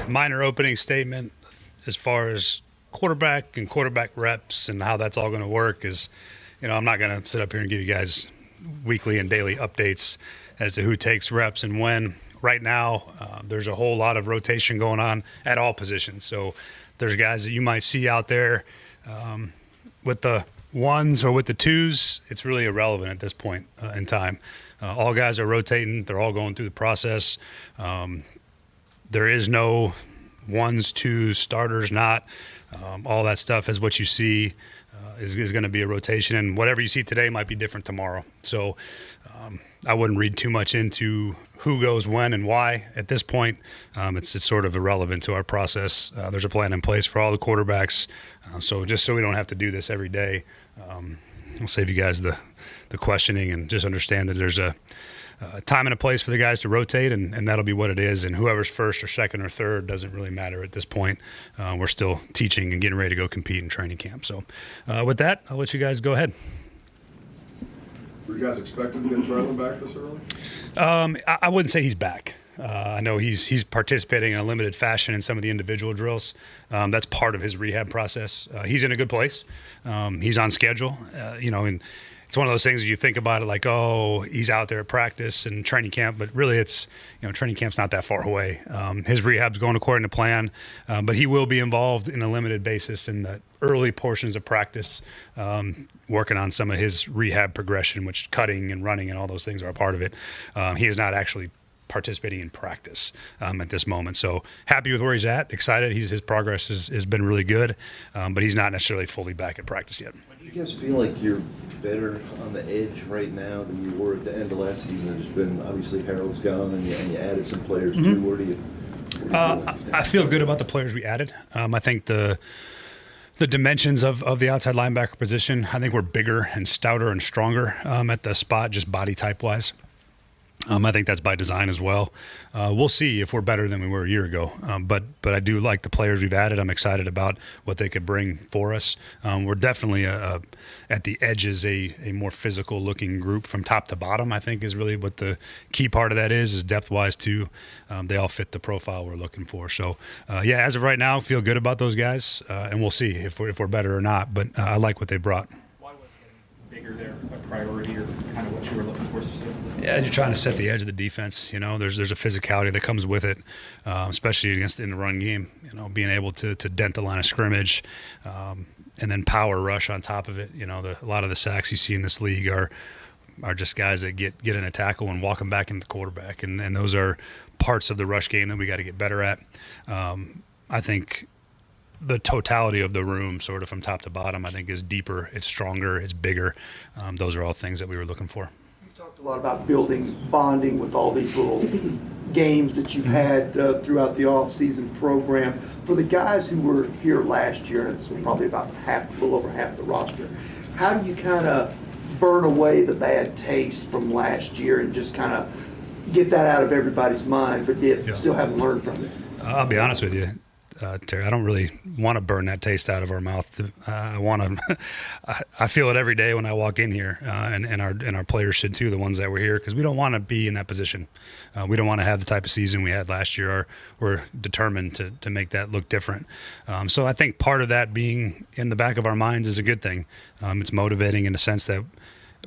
minor opening statement as far as quarterback and quarterback reps and how that's all going to work is, I'm not going to sit up here and give you guys weekly and daily updates as to who takes reps and when. Right now, there's a whole lot of rotation going on at all positions. So there's guys that you might see out there with the ones or with the twos. It's really irrelevant at this point in time. All guys are rotating. They're all going through the process. There is no ones, twos, starters, not. All that stuff is what you see is going to be a rotation. And whatever you see today might be different tomorrow. So I wouldn't read too much into who goes when and why. At this point, it's sort of irrelevant to our process. There's a plan in place for all the quarterbacks. So just so we don't have to do this every day, I'll save you guys the questioning and just understand that there's a time and a place for the guys to rotate, and that'll be what it is. And whoever's first or second or third doesn't really matter at this point. We're still teaching and getting ready to go compete in training camp. So with that, I'll let you guys go ahead. Were you guys expecting to get Trevor back this early? I wouldn't say he's back. I know he's participating in a limited fashion in some of the individual drills. That's part of his rehab process. He's in a good place. He's on schedule, and it's one of those things that you think about it like, oh, he's out there at practice and training camp, but really it's, training camp's not that far away. His rehab's going according to plan, but he will be involved in a limited basis in the early portions of practice, working on some of his rehab progression, which cutting and running and all those things are a part of it. He is not actually participating in practice at this moment. So happy with where he's at, excited. His progress has been really good, but he's not necessarily fully back at practice yet. Do you guys feel like you're better on the edge right now than you were at the end of last season? There's been, obviously, Harold's gone, and you added some players too. Where do you I feel good about the players we added. I think the dimensions of the outside linebacker position, I think we're bigger and stouter and stronger at the spot, just body type wise. I think that's by design as well. We'll see if we're better than we were a year ago. But I do like the players we've added. I'm excited about what they could bring for us. We're definitely at the edges a more physical looking group from top to bottom. I think is really what the key part of that is depth wise too. They all fit the profile we're looking for. So as of right now, feel good about those guys, and we'll see if we're better or not. But I like what they brought. Why was getting bigger there a priority, or kind of what you were looking for specifically? Yeah, you're trying to set the edge of the defense. There's a physicality that comes with it, especially in the run game. Being able to dent the line of scrimmage, and then power rush on top of it. A lot of the sacks you see in this league are just guys that get in a tackle and walk them back into the quarterback, and those are parts of the rush game that we got to get better at. I think the totality of the room, sort of from top to bottom, I think is deeper, it's stronger, it's bigger. Those are all things that we were looking for. Talked a lot about building bonding with all these little games that you've had throughout the off-season program. For the guys who were here last year, and it's probably about a little over half the roster, how do you kind of burn away the bad taste from last year and just kind of get that out of everybody's mind, but yet still haven't learned from it? I'll be honest with you, Terry, I don't really want to burn that taste out of our mouth. I feel it every day when I walk in here, and our players should too, the ones that were here, because we don't want to be in that position. We don't want to have the type of season we had last year. We're determined to make that look different. So I think part of that being in the back of our minds is a good thing. It's motivating in the sense that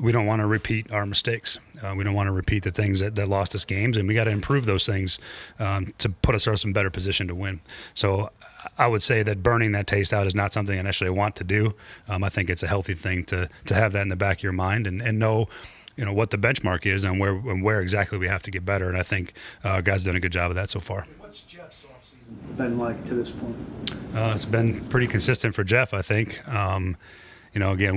we don't want to repeat our mistakes. We don't want to repeat the things that lost us games, and we got to improve those things to put ourselves in a better position to win. So I would say that burning that taste out is not something I necessarily want to do. I think it's a healthy thing to have that in the back of your mind and know what the benchmark is and where exactly we have to get better. And I think guys done a good job of that so far. What's Jeff's offseason been like to this point? It's been pretty consistent for Jeff, I think. Again,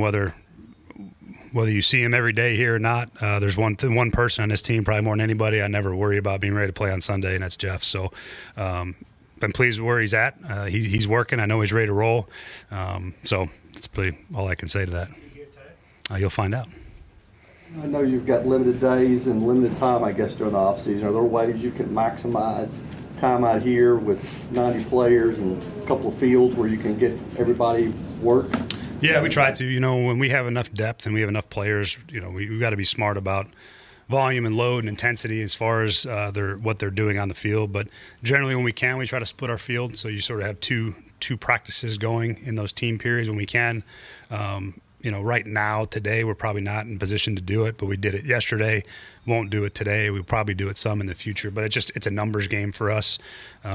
whether you see him every day here or not, there's one person on this team, probably more than anybody, I never worry about being ready to play on Sunday, and that's Jeff. So been pleased with where he's at. He's working. I know he's ready to roll. So that's pretty all I can say to that. You'll find out. I know you've got limited days and limited time, I guess, during the offseason. Are there ways you can maximize time out here with 90 players and a couple of fields where you can get everybody work? Yeah, we try to. When we have enough depth and we have enough players, we've got to be smart about volume and load and intensity as far as what they're doing on the field. But generally, when we can, we try to split our field, so you sort of have two practices going in those team periods when we can. Right now, today, we're probably not in position to do it, but we did it yesterday. Won't do it today. We'll probably do it some in the future, but it's a numbers game for us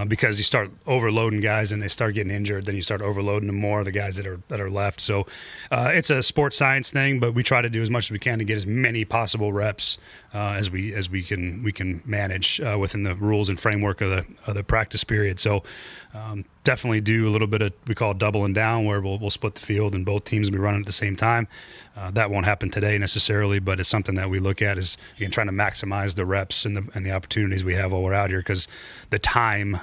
because you start overloading guys and they start getting injured, then you start overloading them more, the guys that are left. So it's a sports science thing, but we try to do as much as we can to get as many possible reps as we can manage within the rules and framework of the practice period. So definitely do a little bit of, we call it doubling down, where we'll split the field and both teams will be running at the same time. That won't happen today necessarily, but it's something that we look at is trying to maximize the reps and the opportunities we have while we're out here, because the time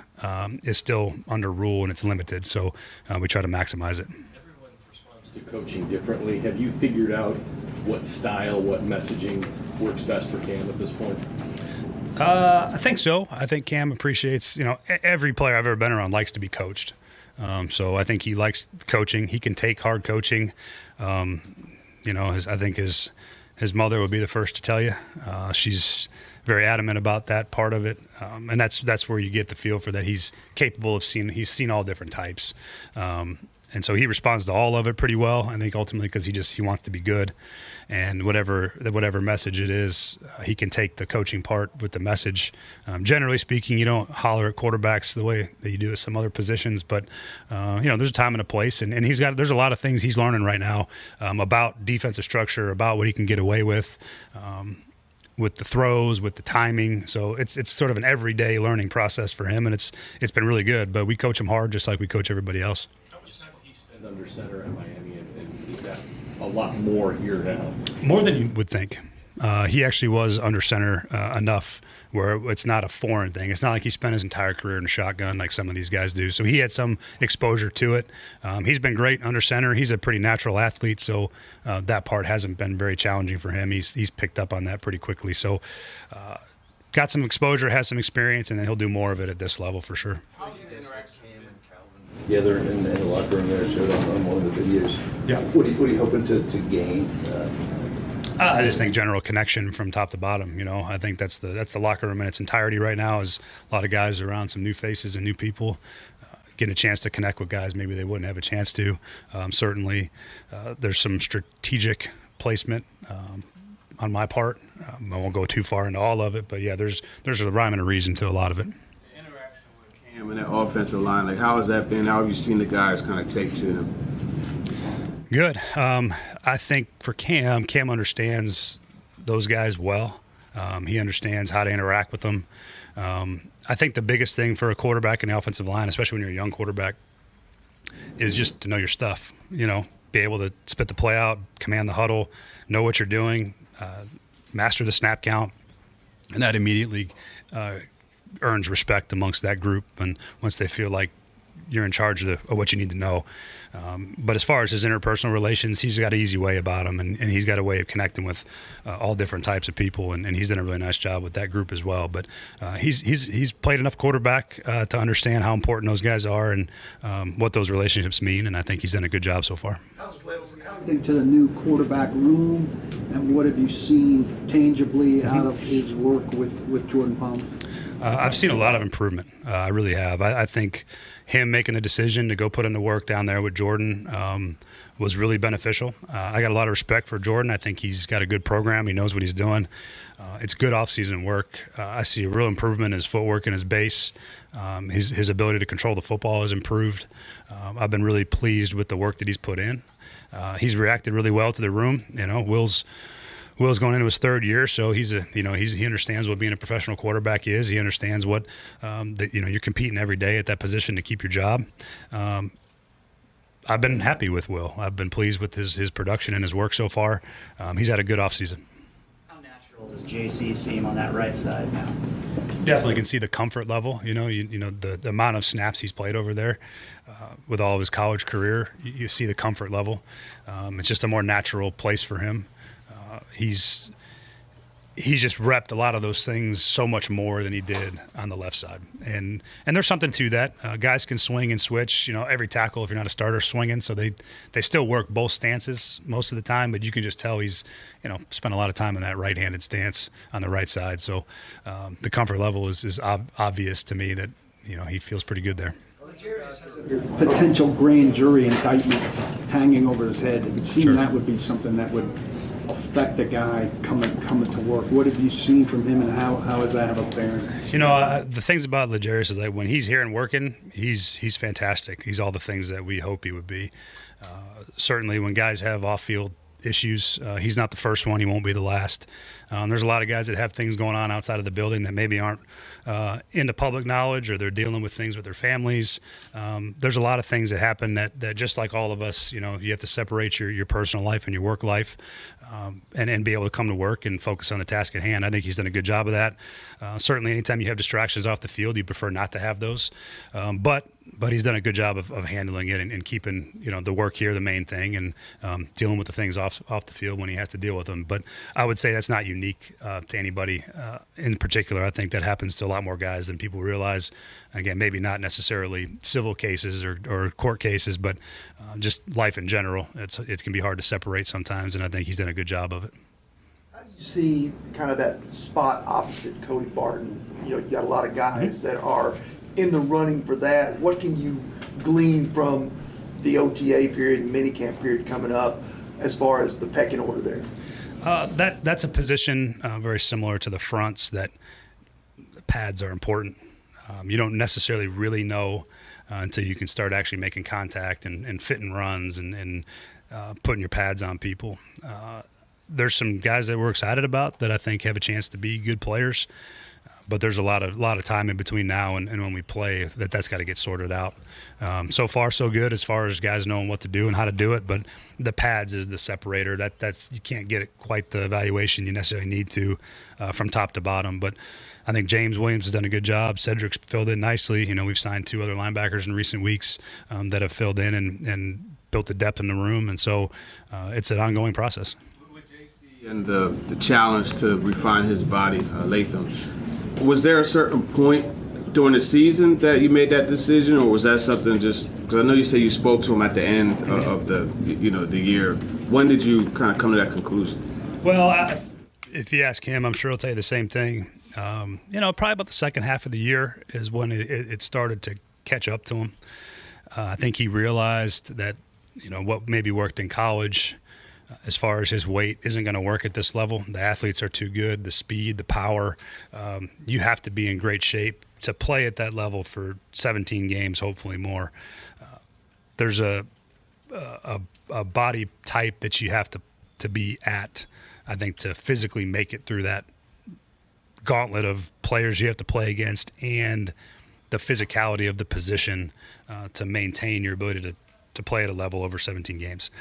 is still under rule and it's limited. So we try to maximize it. Everyone responds to coaching differently. Have you figured out what style, what messaging works best for Cam at this point? I think so. I think Cam appreciates, every player I've ever been around likes to be coached. So I think he likes coaching. He can take hard coaching. I think his mother would be the first to tell you. She's very adamant about that part of it, and that's where you get the feel for that he's capable of seeing. He's seen all different types, and so he responds to all of it pretty well. I think ultimately because he wants to be good, and whatever message it is, he can take the coaching part with the message. Generally speaking, you don't holler at quarterbacks the way that you do at some other positions, but there's a time and a place, and there's a lot of things he's learning right now about defensive structure, about what he can get away with the throws, with the timing. So it's sort of an everyday learning process for him, and it's been really good. But we coach him hard just like we coach everybody else. How much time did he spend under center at Miami, and he's got a lot more here now? More than you would think. He actually was under center enough where it's not a foreign thing. It's not like he spent his entire career in a shotgun like some of these guys do. So he had some exposure to it. He's been great under center. He's a pretty natural athlete, so that part hasn't been very challenging for him. He's picked up on that pretty quickly. So got some exposure, has some experience, and then he'll do more of it at this level for sure. Together in the locker room there, showed on one of the videos. Yeah. What are you hoping to gain? I just think general connection from top to bottom. I think that's the locker room in its entirety right now. Is a lot of guys around, some new faces and new people, getting a chance to connect with guys maybe they wouldn't have a chance to. Certainly, there's some strategic placement on my part. I won't go too far into all of it, but yeah, there's a rhyme and a reason to a lot of it. The interaction with Cam and that offensive line, like how has that been? How have you seen the guys kind of take to him? Good. I think for Cam understands those guys well. He understands how to interact with them. I think the biggest thing for a quarterback in the offensive line, especially when you're a young quarterback, is just to know your stuff. Be able to spit the play out, command the huddle, know what you're doing, master the snap count, and that immediately earns respect amongst that group. And once they feel like you're in charge of what you need to know. But as far as his interpersonal relations, he's got an easy way about him, and he's got a way of connecting with all different types of people, and he's done a really nice job with that group as well. But he's played enough quarterback to understand how important those guys are and what those relationships mean, and I think he's done a good job so far. To the new quarterback room, and what have you seen tangibly out of his work with Jordan Palmer? I've seen a lot of improvement. I really have. I think him making the decision to go put in the work down there with Jordan was really beneficial. I got a lot of respect for Jordan. I think he's got a good program. He knows what he's doing. It's good off-season work. I see a real improvement in his footwork and his base. His ability to control the football has improved. I've been really pleased with the work that he's put in. He's reacted really well to the room. Will's going into his third year, so he understands what being a professional quarterback is. He understands what you're competing every day at that position to keep your job. I've been happy with Will. I've been pleased with his production and his work so far. He's had a good offseason. How natural does JC seem on that right side now? Definitely can see the comfort level. The amount of snaps he's played over there with all of his college career. You see the comfort level. It's just a more natural place for him. He's he's just repped a lot of those things so much more than he did on the left side. And there's something to that. Guys can swing and switch, every tackle, if you're not a starter, swinging. So they still work both stances most of the time, but you can just tell he's, spent a lot of time in that right-handed stance on the right side. So the comfort level is obvious to me that, he feels pretty good there. Potential grand jury indictment hanging over his head. It would seem Sure. that would be something that would affect a guy coming to work. What have you seen from him, and how does that have a bearing? The things about Legarius is that when he's here and working, he's fantastic. He's all the things that we hope he would be. Certainly when guys have off-field issues, he's not the first one. He won't be the last. There's a lot of guys that have things going on outside of the building that maybe aren't into public knowledge, or they're dealing with things with their families. There's a lot of things that happen that just like all of us, you have to separate your personal life and your work life, and be able to come to work and focus on the task at hand. I think he's done a good job of that. Certainly anytime you have distractions off the field, you prefer not to have those. But he's done a good job of handling it and keeping, the work here the main thing, and dealing with the things off the field when he has to deal with them. But I would say that's not unique to anybody in particular. I think that happens to a lot more guys than people realize. Again, maybe not necessarily civil cases or court cases, but just life in general. It can be hard to separate sometimes, and I think he's done a good job of it. How do you see kind of that spot opposite Cody Barton? You got a lot of guys that are in the running for that. What can you glean from the OTA period and minicamp period coming up as far as the pecking order there? That's a position very similar to the fronts, that pads are important. You don't necessarily really know until you can start actually making contact and fitting runs and putting your pads on people. There's some guys that we're excited about that I think have a chance to be good players. But there's a lot of time in between now and when we play that's got to get sorted out. So far, so good as far as guys knowing what to do and how to do it. But the pads is the separator. That's you can't get it quite the evaluation you necessarily need to from top to bottom. But I think James Williams has done a good job. Cedric's filled in nicely. We've signed 2 other linebackers in recent weeks that have filled in and built the depth in the room. And so it's an ongoing process. With JC and the challenge to refine his body, Latham, was there a certain point during the season that you made that decision, or was that something just because I know you say you spoke to him at the end of the year? When did you kind of come to that conclusion? Well, if you ask him, I'm sure he'll tell you the same thing. Probably about the second half of the year is when it started to catch up to him. I think he realized that what maybe worked in college, as far as his weight, isn't going to work at this level. The athletes are too good, the speed, the power. You have to be in great shape to play at that level for 17 games, hopefully more. There's a body type that you have to be at, I think, to physically make it through that gauntlet of players you have to play against and the physicality of the position to maintain your ability to play at a level over 17 games.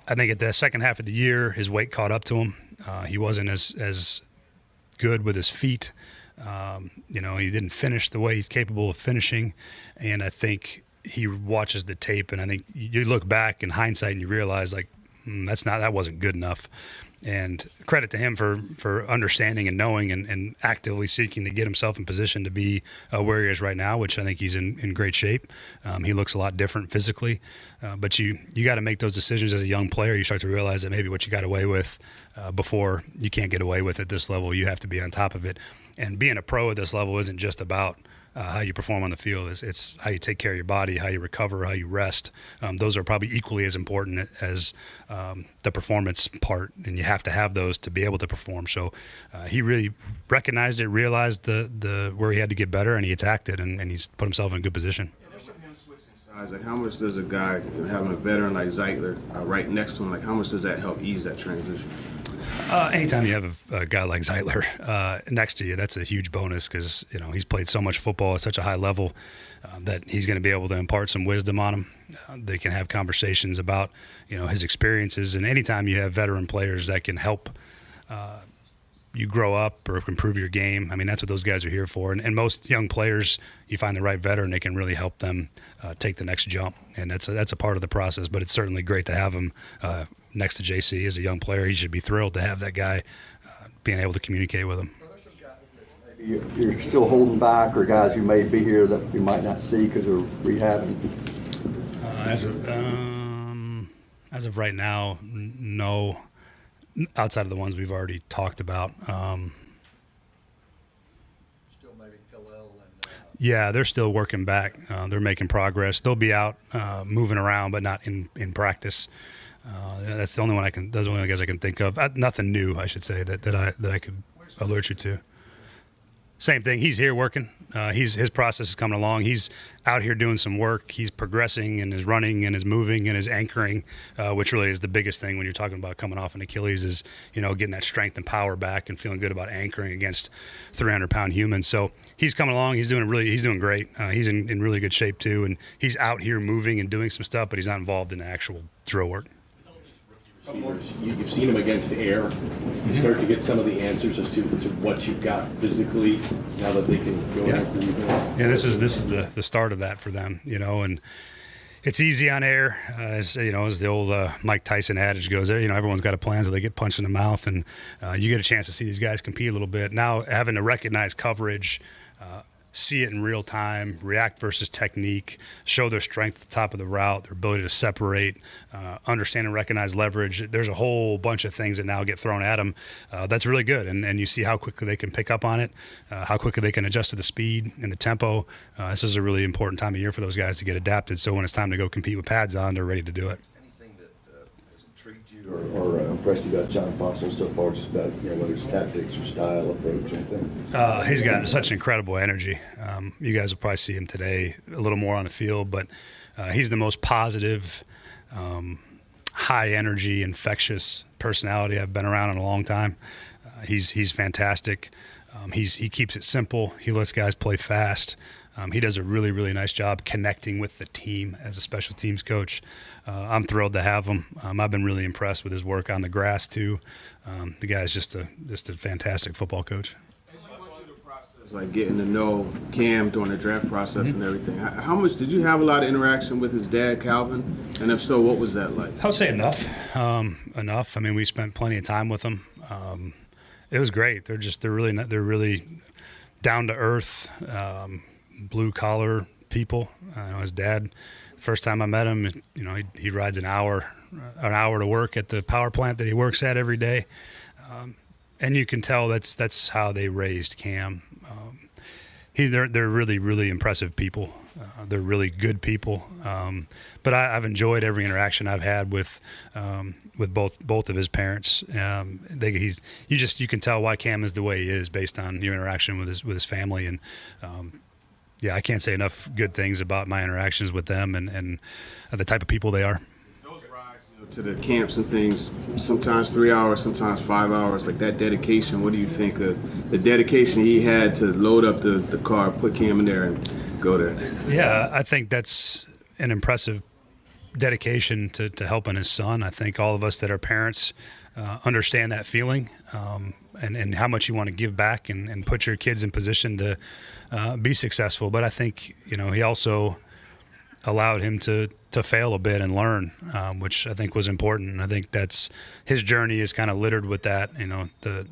I think at the second half of the year, his weight caught up to him. He wasn't as good with his feet. He didn't finish the way he's capable of finishing. And I think he watches the tape, and I think you look back in hindsight and you realize, that wasn't good enough. And credit to him for understanding and knowing and actively seeking to get himself in position to be where he is right now, which I think he's in great shape. He looks a lot different physically. But you got to make those decisions as a young player. You start to realize that maybe what you got away with before, you can't get away with at this level. You have to be on top of it. And being a pro at this level isn't just about how you perform on the field. It's how you take care of your body, how you recover, how you rest. Those are probably equally as important as the performance part, and you have to have those to be able to perform. So he really recognized it, realized the where he had to get better, and he attacked it, and he's put himself in a good position. Like, how much does a guy having a veteran like Zeitler right next to him, how much does that help ease that transition? Anytime you have a guy like Zeitler next to you, that's a huge bonus because he's played so much football at such a high level that he's going to be able to impart some wisdom on him. They can have conversations about his experiences, and anytime you have veteran players that can help you grow up or improve your game, I mean, that's what those guys are here for. And most young players, you find the right veteran, they can really help them take the next jump, and that's a part of the process. But it's certainly great to have him next to JC as a young player. He should be thrilled to have that guy being able to communicate with him. You're still holding back, or guys who may be here that we might not see because they're rehabbing? As of right now, no. Outside of the ones we've already talked about. Still maybe Callahan and. Yeah, they're still working back. They're making progress. They'll be out moving around, but not in practice. That's the only one That's the only guys I can think of. Nothing new, I should say, that I could alert you to. Same thing. He's here working. His process is coming along. He's out here doing some work. He's progressing and is running and is moving and is anchoring, which really is the biggest thing when you're talking about coming off an Achilles is, getting that strength and power back and feeling good about anchoring against 300-pound humans. So he's coming along. He's doing great. He's in really good shape too. And he's out here moving and doing some stuff, but he's not involved in the actual drill work. Receivers, you've seen them against air. You start to get some of the answers as to what you've got physically now that they can go against the defense. Yeah, this is the start of that for them, and it's easy on air, as the old Mike Tyson adage goes. Everyone's got a plan until they get punched in the mouth, and you get a chance to see these guys compete a little bit. Now having to recognize coverage, see it in real time, react versus technique, show their strength at the top of the route, their ability to separate, understand and recognize leverage. There's a whole bunch of things that now get thrown at them. That's really good. And you see how quickly they can pick up on it, how quickly they can adjust to the speed and the tempo. This is a really important time of year for those guys to get adapted. So when it's time to go compete with pads on, they're ready to do it. Anything that has intrigued you or impressed you about John Fossil so far, just about whether it's tactics or style, approach, anything? He's got such incredible energy. You guys will probably see him today a little more on the field, but he's the most positive, high energy, infectious personality I've been around in a long time. He's fantastic. He keeps it simple. He lets guys play fast. He does a really, really nice job connecting with the team as a special teams coach. I'm thrilled to have him. I've been really impressed with his work on the grass too. The guy's just a fantastic football coach. Like getting to know Cam during the draft process and everything. How much did you have a lot of interaction with his dad, Calvin? And if so, what was that like? I would say enough. Enough. I mean, we spent plenty of time with them. It was great. They're really down to earth, blue collar people. His dad, first time I met him, he rides an hour to work at the power plant that he works at every day. And you can tell that's how they raised Cam. They're really, really impressive people. They're really good people. But I've enjoyed every interaction I've had with both of his parents. You can tell why Cam is the way he is based on your interaction with his family. And I can't say enough good things about my interactions with them and the type of people they are. To the camps and things, sometimes 3 hours, sometimes 5 hours, like that dedication. What do you think of the dedication he had to load up the car, put Cam in there and go there? Yeah, I think that's an impressive dedication to helping his son. I think all of us that are parents understand that feeling and how much you want to give back and put your kids in position to be successful. But I think, he also allowed him to fail a bit and learn, which I think was important. And I think that's his journey is kind of littered with that. The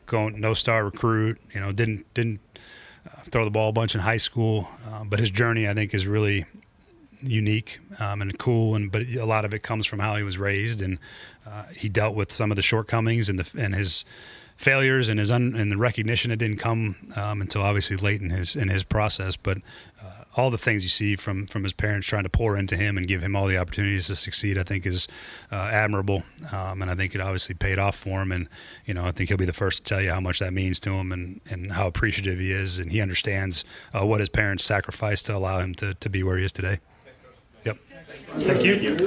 going no-star recruit. Didn't throw the ball a bunch in high school, but his journey I think is really unique and cool. But a lot of it comes from how he was raised, and he dealt with some of the shortcomings and his failures and and the recognition that didn't come until obviously late in his process. But all the things you see from his parents trying to pour into him and give him all the opportunities to succeed, I think is admirable. And I think it obviously paid off for him. And, I think he'll be the first to tell you how much that means to him and how appreciative he is. And he understands what his parents sacrificed to allow him to be where he is today. Yep. Thank you.